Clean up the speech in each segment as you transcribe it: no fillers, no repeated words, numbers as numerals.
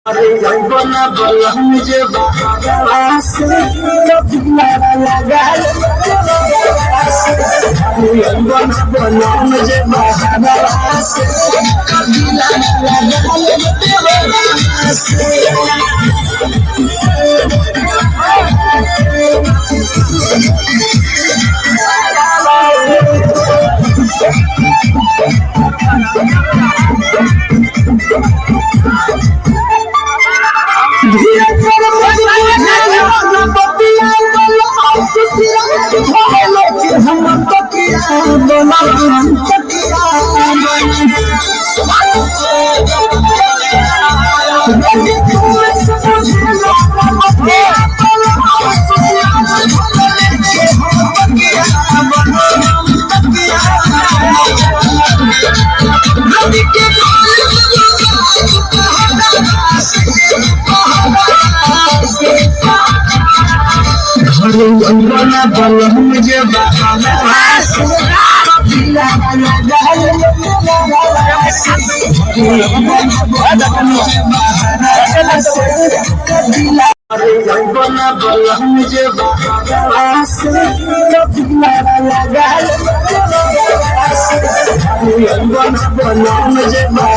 बना बोला मुझे बाहर से बना बोला मुझे बाहर से कबीला बना बोला मुझे बना बोला मुझे बना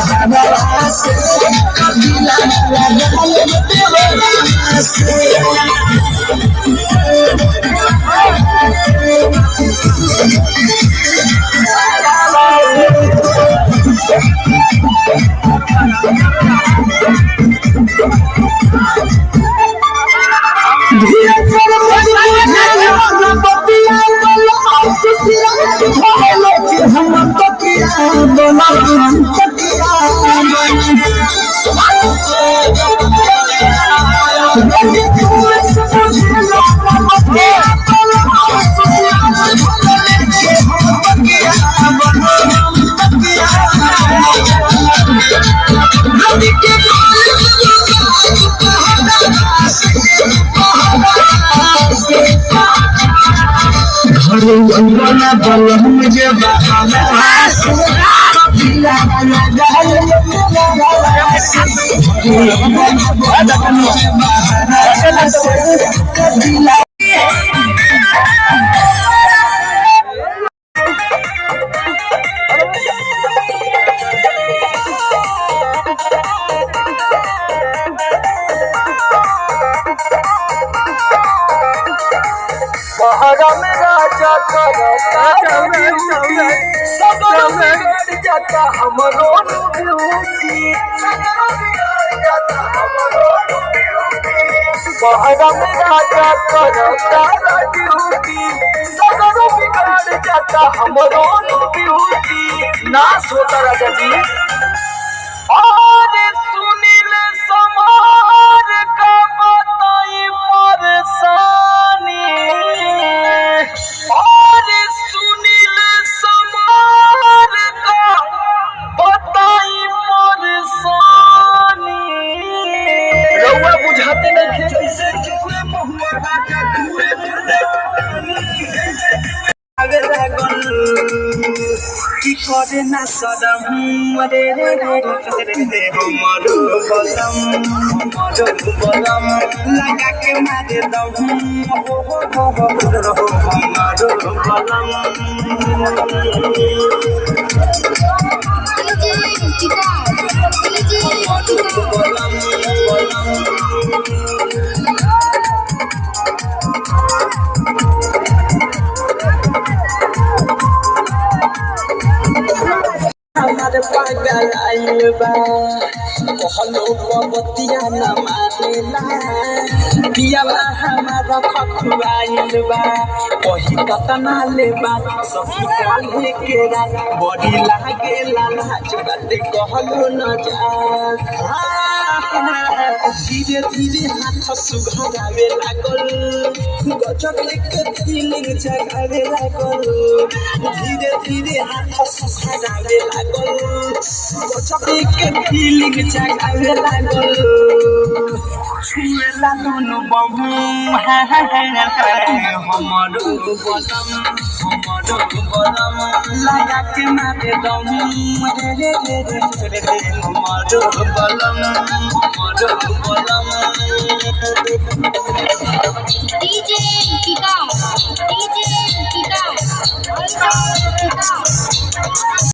बोला मुझे बना बोला मुझे जाता हमरो बहरा में राजा करता ड्यूटी सगरो बिगाड़ जाता हमरो ड्यूटी ना सोता राजा जी और सुनील समार का बताई परेशानी और सुनील समार का बताई परेशानी रउआ बुझाते नहीं जैसे चुए महुआ राजा चुए की करे ना सदम रे रे रे रे हमारो बलम लगा के मारे दम हो हमारो हमारे पागल आइल बा कहलो बतिया न मानेला पियावा हमारा खखुआइल बा कही कतना लेबा सब काले के रात बड़ी लागे लाज बाटे कहलो न जा धीरे धीरे हाथ सुघावे लागल गजब के फीलिंग जगावे लागल धीरे धीरे हाथ सुघावे लागल गजब के फीलिंग जगावे लागल छुएला दोनों बहू हमारो बलम लगा के मारे दम रे रे रे रे हमारो बलम DJ Pika